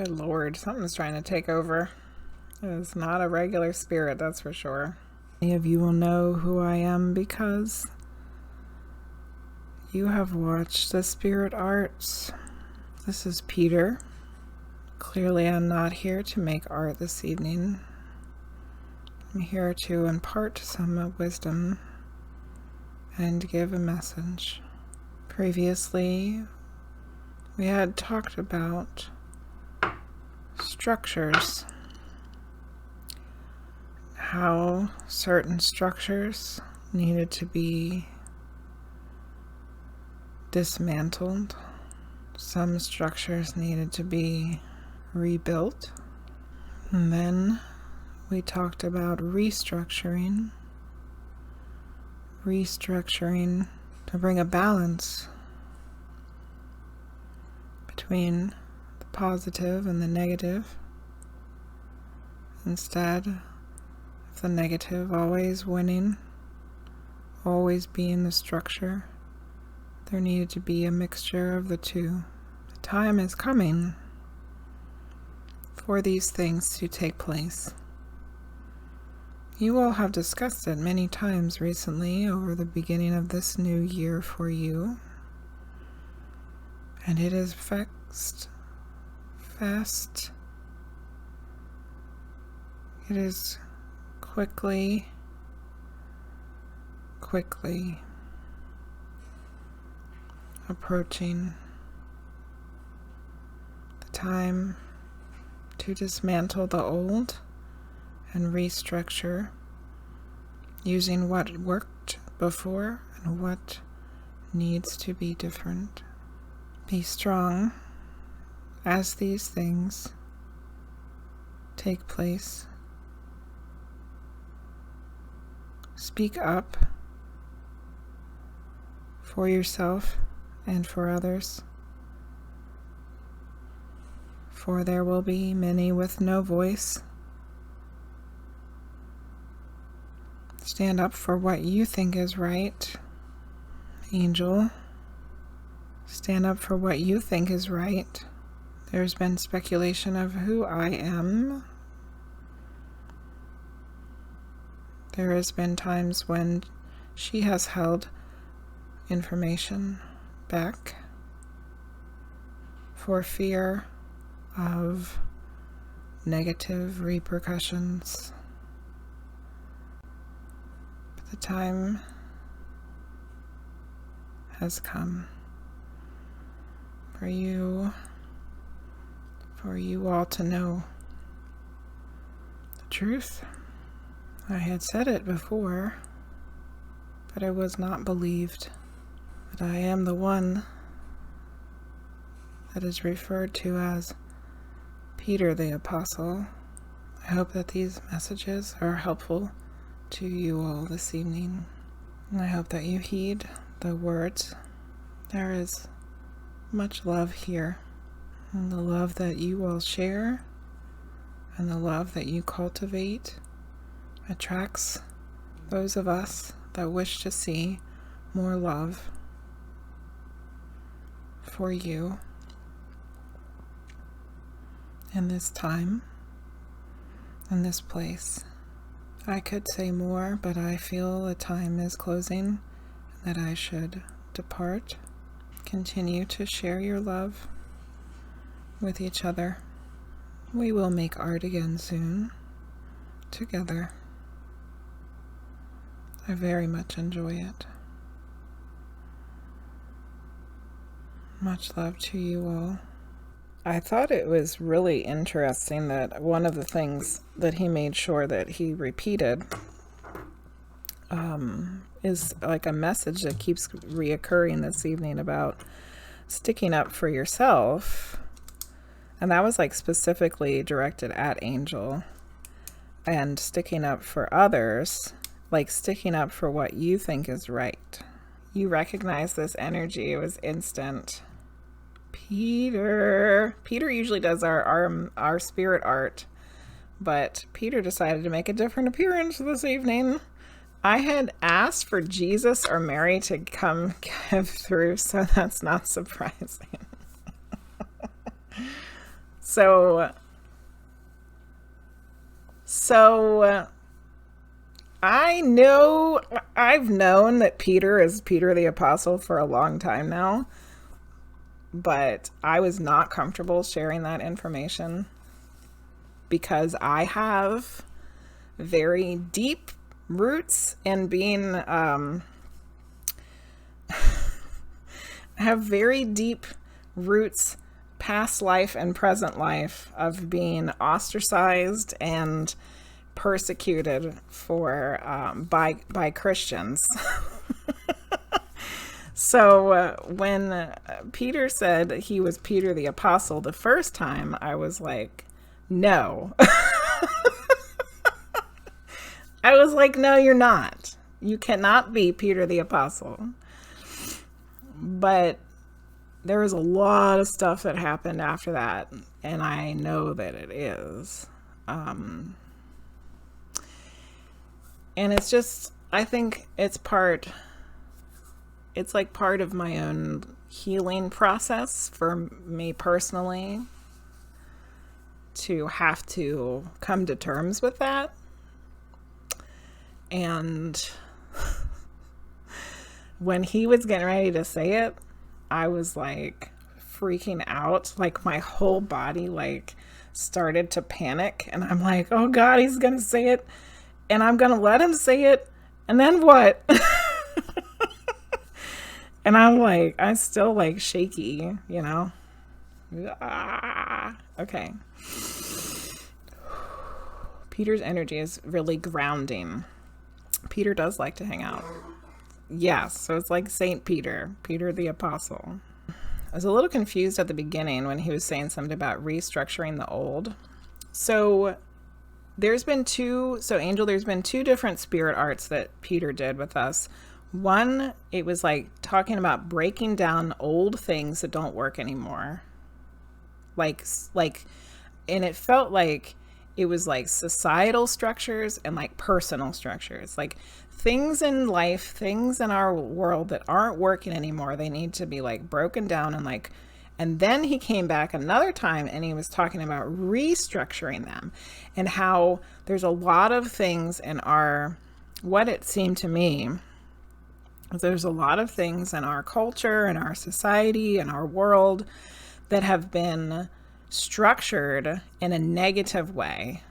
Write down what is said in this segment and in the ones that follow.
Good Lord, something's trying to take over. It is not a regular spirit, that's for sure. Many of you will know who I am because you have watched the spirit arts. This is Peter. Clearly, I'm not here to make art this evening. I'm here to impart some wisdom and give a message. Previously, we had talked about structures, how certain structures needed to be dismantled, some structures needed to be rebuilt, and then we talked about restructuring to bring a balance between the positive and the negative, instead of the negative always winning, always being the structure. There needed to be a mixture of the two. The time is coming for these things to take place. You all have discussed it many times recently over the beginning of this new year for you, and it is fast. It is quickly approaching the time to dismantle the old and restructure using what worked before and what needs to be different. Be strong as these things take place. Speak up for yourself and for others, for there will be many with no voice. Stand up for what you think is right, Angel. Stand up for what you think is right. There's been speculation of who I am. There has been times when she has held information back for fear of negative repercussions. But the time has come for you all to know the truth. I had said it before, but I was not believed. But I am the one that is referred to as Peter the Apostle. I hope that these messages are helpful to you all this evening, and I hope that you heed the words. There is much love here, and the love that you all share and the love that you cultivate attracts those of us that wish to see more love for you in this time, in this place. I could say more, but I feel the time is closing and that I should depart. Continue to share your love with each other. We will make art again soon, together. I very much enjoy it. Much love to you all. I thought it was really interesting that one of the things that he made sure that he repeated is like a message that keeps reoccurring this evening about sticking up for yourself. And that was like specifically directed at Angel, and sticking up for others, like sticking up for what you think is right. You recognize this energy. It was instant. Peter usually does our spirit art, but Peter decided to make a different appearance this evening. I had asked for Jesus or Mary to come give through, so that's not surprising. So, so I've known that Peter is Peter the Apostle for a long time now, but I was not comfortable sharing that information because I have very deep roots in being, I have very deep roots, past life and present life, of being ostracized and persecuted for by Christians. So when Peter said he was Peter the Apostle the first time, I was like, no. I was like, no, you're not. You cannot be Peter the Apostle. But there was a lot of stuff that happened after that, and I know that it is. And it's just, I think it's like part of my own healing process for me personally to have to come to terms with that. And when he was getting ready to say it, I was like freaking out. Like my whole body like started to panic, and I'm like, oh God, he's gonna say it, and I'm gonna let him say it, and then what? And I'm like, I'm still like shaky, you know? Okay. Peter's energy is really grounding. Peter does like to hang out. Yes, so it's like Saint Peter, Peter the Apostle. I was a little confused at the beginning when he was saying something about restructuring the old. So Angel, there's been two different spirit arts that Peter did with us. One, it was like talking about breaking down old things that don't work anymore. Like, and it felt like it was like societal structures and like personal structures, like things in life, things in our world that aren't working anymore. They need to be like broken down and like, and then he came back another time and he was talking about restructuring them and how there's a lot of things in what it seemed to me, there's a lot of things in our culture and our society and our world that have been structured in a negative way.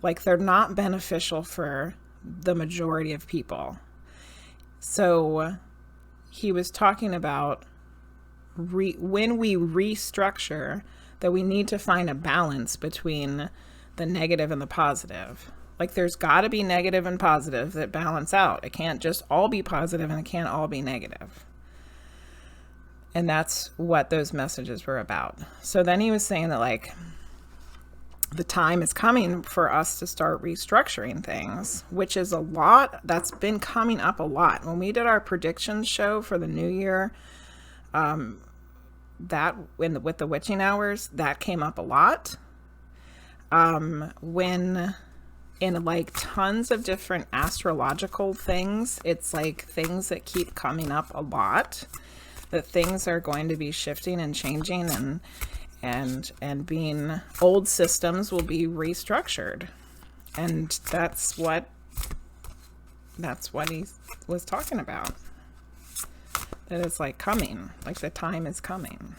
Like they're not beneficial for the majority of people. So he was talking about when we restructure, that we need to find a balance between the negative and the positive. Like there's got to be negative and positive that balance out. It can't just all be positive and it can't all be negative. And that's what those messages were about. So then he was saying that like the time is coming for us to start restructuring things, which is a lot. That's been coming up a lot. When we did our predictions show for the new year, with the witching hours, that came up a lot. When in like tons of different astrological things, it's like things that keep coming up a lot, that things are going to be shifting and changing, and being old systems will be restructured. And that's what he was talking about. That it's like coming, like the time is coming.